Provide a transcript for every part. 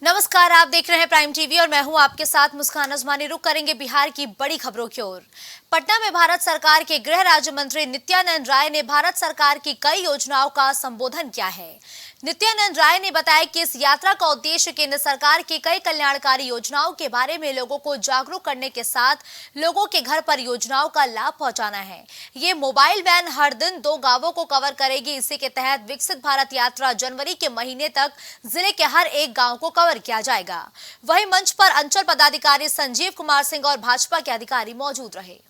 नमस्कार, आप देख रहे हैं प्राइम टीवी और मैं हूं आपके साथ मुस्कान अजमानी। रुक करेंगे बिहार की बड़ी खबरों की ओर। पटना में भारत सरकार के गृह राज्य मंत्री नित्यानंद राय ने भारत सरकार की कई योजनाओं का संबोधन किया है। नित्यानंद राय ने बताया कि इस यात्रा का उद्देश्य केंद्र सरकार की कई कल्याणकारी योजनाओं के बारे में लोगों को जागरूक करने के साथ लोगों के घर पर योजनाओं का लाभ पहुंचाना है। ये मोबाइल वैन हर दिन 2 गांवों को कवर करेगी। इसी के तहत विकसित भारत यात्रा जनवरी के महीने तक जिले के हर एक गांव को कवर किया जाएगा। वहीं मंच पर अंचल पदाधिकारी संजीव कुमार सिंह और भाजपा के अधिकारी मौजूद रहे।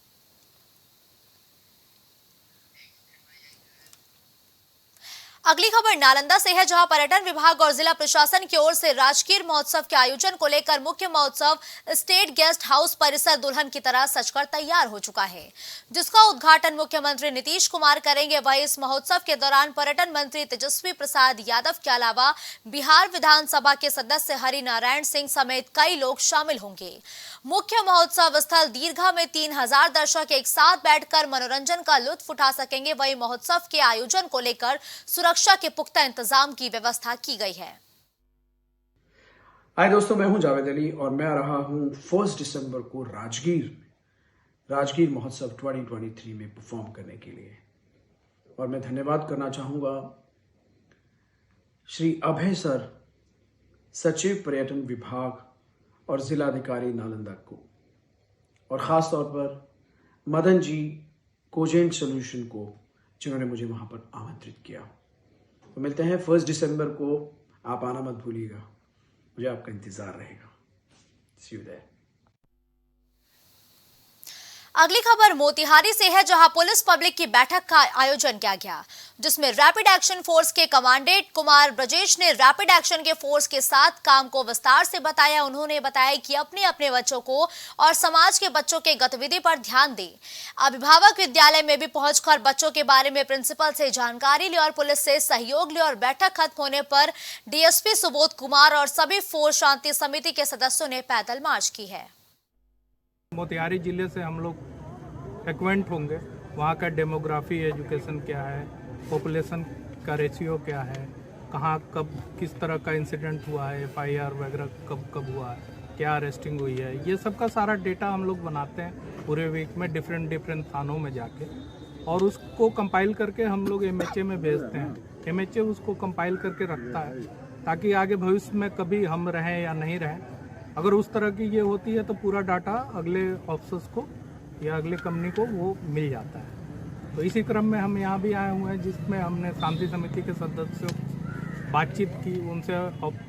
अगली खबर नालंदा से है, जहां पर्यटन विभाग और जिला प्रशासन की ओर से राजकीय महोत्सव के आयोजन को लेकर मुख्य महोत्सव स्टेट गेस्ट हाउस परिसर दुल्हन की तरह सजकर तैयार हो चुका है, जिसका उद्घाटन मुख्यमंत्री नीतीश कुमार करेंगे। वहीं इस महोत्सव के दौरान पर्यटन मंत्री तेजस्वी प्रसाद यादव के अलावा बिहार विधानसभा के सदस्य हरिनारायण सिंह समेत कई लोग शामिल होंगे। मुख्य महोत्सव स्थल दीर्घा में 3000 दर्शक एक साथ बैठकर मनोरंजन का लुत्फ उठा सकेंगे। वहीं महोत्सव के आयोजन को लेकर सुरक्षा के पुख्ता इंतजाम की व्यवस्था की गई है। हाय दोस्तों, मैं हूं जावेद अली और मैं आ रहा हूं 1 दिसंबर को राजगीर महोत्सव 2023 में परफॉर्म करने के लिए। और मैं धन्यवाद करना चाहूंगा श्री अभय सर, सचिव पर्यटन विभाग और जिलाधिकारी नालंदा को, और खास तौर पर मदन जी कोजेंट सॉल्यूशन को, जिन्होंने मुझे वहां पर आमंत्रित किया। तो मिलते हैं 1 दिसंबर को। आप आना मत भूलिएगा, मुझे आपका इंतजार रहेगा। See you there. अगली खबर मोतिहारी से है, जहां पुलिस पब्लिक की बैठक का आयोजन किया गया, जिसमें रैपिड एक्शन फोर्स के कमांडेंट कुमार ब्रजेश ने रैपिड एक्शन के फोर्स के साथ काम को विस्तार से बताया। उन्होंने बताया कि अपने अपने बच्चों को और समाज के बच्चों के गतिविधि पर ध्यान दें। अभिभावक विद्यालय में भी पहुंचकर बच्चों के बारे में प्रिंसिपल से जानकारी ली और पुलिस से सहयोग लिया। और बैठक खत्म होने पर डीएसपी सुबोध कुमार और सभी फोर्स शांति समिति के सदस्यों ने पैदल मार्च की है। मोतिहारी जिले से हम लोग एक्वेंट होंगे, वहाँ का डेमोग्राफी, एजुकेशन क्या है, पॉपुलेशन का रेशियो क्या है, कहाँ कब किस तरह का इंसिडेंट हुआ है, एफआईआर वगैरह कब कब हुआ है, क्या अरेस्टिंग हुई है, ये सब का सारा डेटा हम लोग बनाते हैं पूरे वीक में डिफरेंट थानों में जाके, और उसको कंपाइल करके हम लोग एमएचए में भेजते हैं। एमएचए उसको कंपाइल करके रखता है ताकि आगे भविष्य में कभी हम रहें या नहीं रहें, अगर उस तरह की ये होती है तो पूरा डाटा अगले ऑफिसर्स को या अगले कंपनी को वो मिल जाता है। तो इसी क्रम में हम यहाँ भी आए हुए हैं, जिसमें हमने शांति समिति के सदस्यों से बातचीत की, उनसे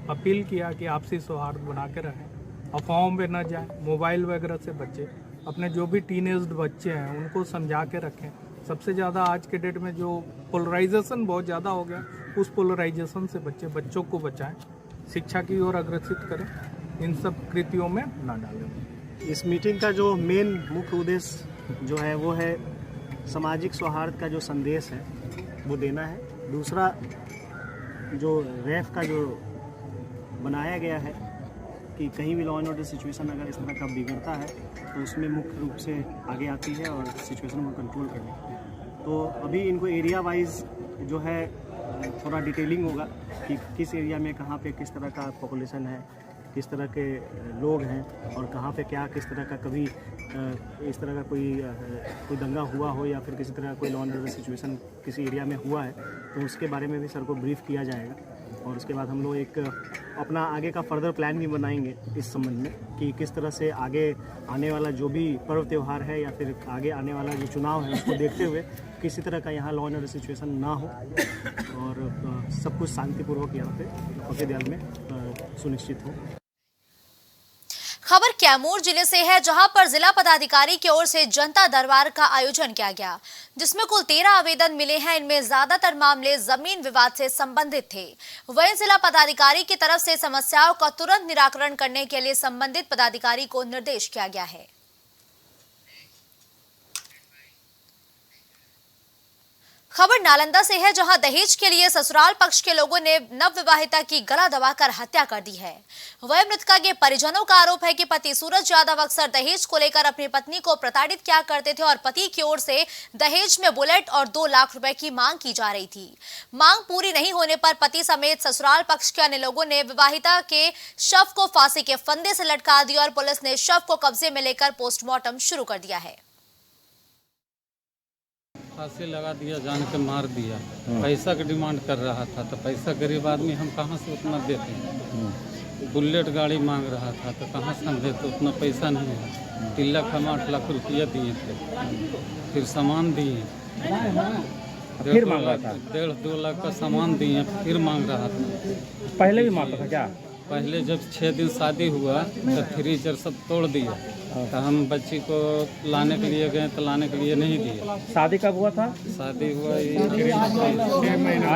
अपील किया कि आपसी सौहार्द बना के रहें, अफवाहों में न जाए, मोबाइल वगैरह से बचें, अपने जो भी टीनेज्ड बच्चे हैं उनको समझा के रखें। सबसे ज़्यादा आज के डेट में जो पोलराइजेशन बहुत ज़्यादा हो गया, उस पोलराइजेशन से बच्चों को बचाएं, शिक्षा की ओर अग्रसित करें, इन सब कृतियों में ना डालें। इस मीटिंग का जो मेन मुख्य उद्देश्य जो है वो है सामाजिक सौहार्द का जो संदेश है वो देना है। दूसरा, जो रैफ का जो बनाया गया है कि कहीं भी लॉ एंड ऑर्डर सिचुएशन अगर इस तरह का बिगड़ता है तो उसमें मुख्य रूप से आगे आती है और सिचुएशन को कंट्रोल करने। तो अभी इनको एरिया वाइज जो है थोड़ा डिटेलिंग होगा कि किस एरिया में कहाँ पे किस तरह का पॉपुलेशन है, किस तरह के लोग हैं और कहाँ पे क्या किस तरह का कभी इस तरह का कोई दंगा हुआ हो या फिर किसी तरह कोई लॉ एंड ऑर्डर सिचुएशन किसी एरिया में हुआ है तो उसके बारे में भी सर को ब्रीफ किया जाएगा। और उसके बाद हम लोग एक अपना आगे का फर्दर प्लान भी बनाएंगे इस संबंध में कि किस तरह से आगे आने वाला जो भी पर्व त्यौहार है या फिर आगे आने वाला जो चुनाव है उसको देखते हुए किसी तरह का यहाँ लॉ एंड ऑर्डर सिचुएशन ना हो और सब कुछ शांतिपूर्वक यहाँ पे विद्यालय में सुनिश्चित हो। खबर कैमूर जिले से है, जहां पर जिला पदाधिकारी की ओर से जनता दरबार का आयोजन किया गया, जिसमें कुल 13 आवेदन मिले हैं। इनमें ज्यादातर मामले जमीन विवाद से संबंधित थे। वहीं जिला पदाधिकारी की तरफ से समस्याओं का तुरंत निराकरण करने के लिए संबंधित पदाधिकारी को निर्देश किया गया है। खबर नालंदा से है, जहां दहेज के लिए ससुराल पक्ष के लोगों ने नवविवाहिता की गला दबाकर हत्या कर दी है। वह मृतका के परिजनों का आरोप है कि पति सूरज यादव अक्सर दहेज को लेकर अपनी पत्नी को प्रताड़ित किया करते थे और पति की ओर से दहेज में बुलेट और 2 लाख रुपए की मांग की जा रही थी। मांग पूरी नहीं होने पर पति समेत ससुराल पक्ष के अन्य लोगों ने विवाहिता के शव को फांसी के फंदे से लटका दिया और पुलिस ने शव को कब्जे में लेकर पोस्टमार्टम शुरू कर दिया है। फांसी लगा दिया, जान के मार दिया। पैसा की डिमांड कर रहा था, तो पैसा गरीब आदमी हम कहाँ से उतना देते हैं। बुलेट गाड़ी मांग रहा था, तो कहाँ से हम देते, उतना पैसा नहीं है। 3 लाख हम 8 लाख रुपया दिए थे, फिर सामान दिए, फिर मांग रहा था। 1.5-2 लाख का सामान दिए, फिर मांग रहा था। पहले भी मांगता था क्या? पहले जब 6 दिन शादी हुआ तो फ्रीजर सब तोड़ दिया, तो हम बच्ची को लाने के लिए गए तो लाने के लिए नहीं दिए। शादी कब हुआ था? शादी हुआ 6 महीना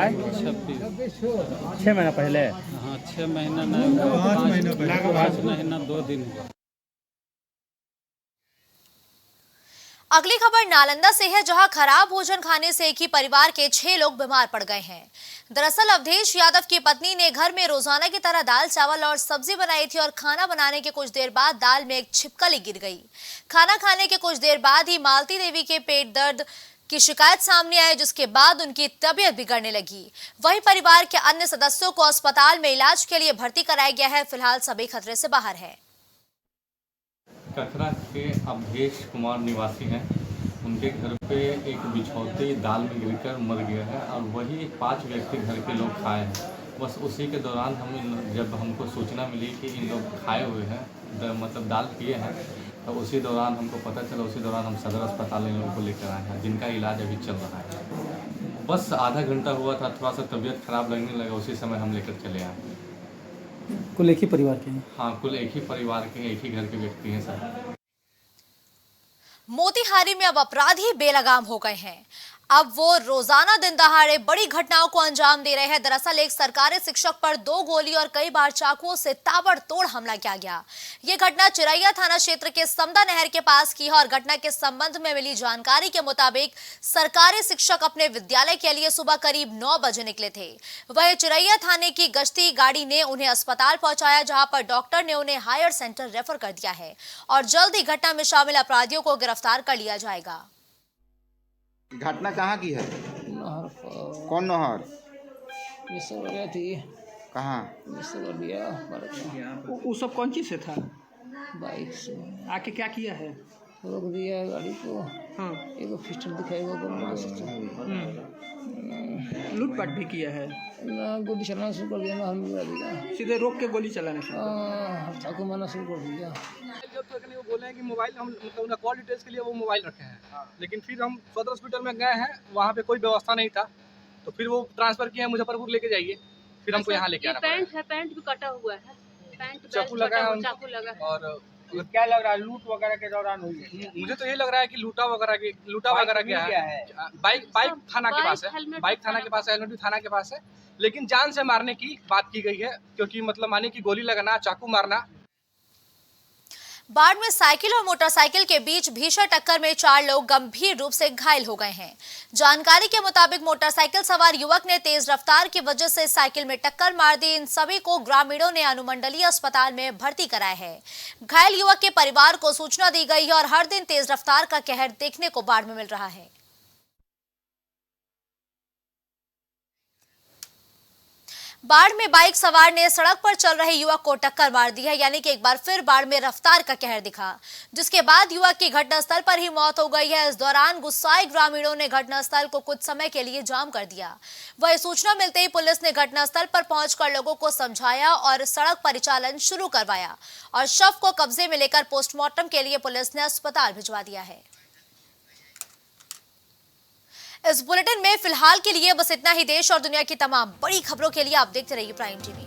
6 महीना पहले। हाँ, 6 महीना नहीं हुआ, 5 महीना 2 दिन हुआ। अगली खबर नालंदा से है, जहां खराब भोजन खाने से एक ही परिवार के 6 लोग बीमार पड़ गए हैं। दरअसल अवधेश यादव की पत्नी ने घर में रोजाना की तरह दाल चावल और सब्जी बनाई थी और खाना बनाने के कुछ देर बाद दाल में एक छिपकली गिर गई। खाना खाने के कुछ देर बाद ही मालती देवी के पेट दर्द की शिकायत सामने आई, जिसके बाद उनकी तबीयत बिगड़ने लगी। वहीं परिवार के अन्य सदस्यों को अस्पताल में इलाज के लिए भर्ती कराया गया है। फिलहाल सभी खतरे से बाहर है। कचरा के अवधेश कुमार निवासी हैं। उनके घर पे एक बिछौती दाल में गिरकर मर गया है और वही 5 व्यक्ति घर के लोग खाए हैं। बस उसी के दौरान जब हमको सूचना मिली कि इन लोग खाए हुए हैं, मतलब दाल पिए हैं, तो उसी दौरान हमको पता चला। उसी दौरान हम सदर अस्पताल इन लोगों को लेकर आए हैं, जिनका इलाज अभी चल रहा है। बस आधा घंटा हुआ था, थोड़ा सा तबीयत खराब लगने लगा, उसी समय हम लेकर चले आए। कुल एक ही परिवार के हैं? हाँ, कुल एक ही परिवार के, एक ही घर के व्यक्ति हैं सर। मोतिहारी में अब अपराधी बेलगाम हो गए हैं। अब वो रोजाना दिन दहाड़े बड़ी घटनाओं को अंजाम दे रहे हैं। दरअसल एक सरकारी शिक्षक पर 2 गोली और कई बार चाकुओं से ताबड़तोड़ हमला किया गया। ये घटना चिरैया थाना क्षेत्र के समदा नहर के पास की है और घटना के संबंध में मिली जानकारी के मुताबिक सरकारी शिक्षक अपने विद्यालय के लिए सुबह करीब 9 बजे निकले थे। वह चिरैया थाने की गश्ती गाड़ी ने उन्हें अस्पताल पहुंचाया, जहां पर डॉक्टर ने उन्हें हायर सेंटर रेफर कर दिया है और जल्द ही घटना में शामिल अपराधियों को गिरफ्तार कर लिया जाएगा। घटना कहाँ की है? नहर पर। कौन नहर? मिस्र वगैरह थी। कहाँ? मिस्र दिया वो सब कौन चीज़ से था? बाइक से आके क्या किया है? रोक दिया गाड़ी को। हाँ, एगो पिस्टल दिखाएगा, लूटपाट भी किया है। ना गोली चलाना शुरू कर दिया, ना हम दिया, सीधे रोक के गोली चलाने शुरू चाकू मारना शुरू कर दिया। वो बोले हैं कि मोबाइल हम मतलब कॉल डिटेल्स के लिए वो मोबाइल रखे हैं, लेकिन फिर हम सदर हॉस्पिटल में गए हैं, वहाँ पे कोई व्यवस्था नहीं था, तो फिर वो ट्रांसफर किया है मुजफ्फरपुर लेके जाइए, फिर हमको यहाँ लेके आना पैंट है, पैंट भी कटा हुआ है, पैंट चाकू लगा है, चाकू लगा है। और क्या लग रहा है लूट वगैरह के दौरान हुई है? मुझे तो ये लग रहा है कि लूटा वगैरह गया है। बाइक थाना के पास है, बाइक थाना के पास है, हेलमेट भी थाना के पास है, लेकिन जान से मारने की बात की गई है, क्योंकि मतलब माने कि गोली लगाना, चाकू मारना। बाढ़ में साइकिल और मोटरसाइकिल के बीच भीषण टक्कर में 4 लोग गंभीर रूप से घायल हो गए हैं। जानकारी के मुताबिक मोटरसाइकिल सवार युवक ने तेज रफ्तार की वजह से साइकिल में टक्कर मार दी। इन सभी को ग्रामीणों ने अनुमंडलीय अस्पताल में भर्ती कराया है। घायल युवक के परिवार को सूचना दी गई है और हर दिन तेज रफ्तार का कहर देखने को बाढ़ में मिल रहा है। बाढ़ में बाइक सवार ने सड़क पर चल रहे युवक को टक्कर मार दी है, यानी कि एक बार फिर बाढ़ में रफ्तार का कहर दिखा, जिसके बाद युवक की घटनास्थल पर ही मौत हो गई है। इस दौरान गुस्साए ग्रामीणों ने घटनास्थल को कुछ समय के लिए जाम कर दिया। वही सूचना मिलते ही पुलिस ने घटनास्थल पर पहुंचकर लोगों को समझाया और सड़क परिचालन शुरू करवाया और शव को कब्जे में लेकर पोस्टमार्टम के लिए पुलिस ने अस्पताल भिजवा दिया है। इस बुलेटिन में फिलहाल के लिए बस इतना ही। देश और दुनिया की तमाम बड़ी खबरों के लिए आप देखते रहिए प्राइम टीवी।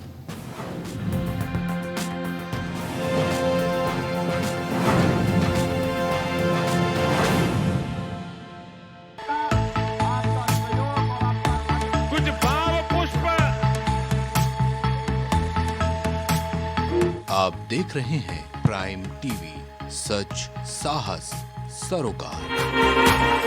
कुछ भाव पुष्प। आप देख रहे हैं प्राइम टीवी, सच साहस सरोकार।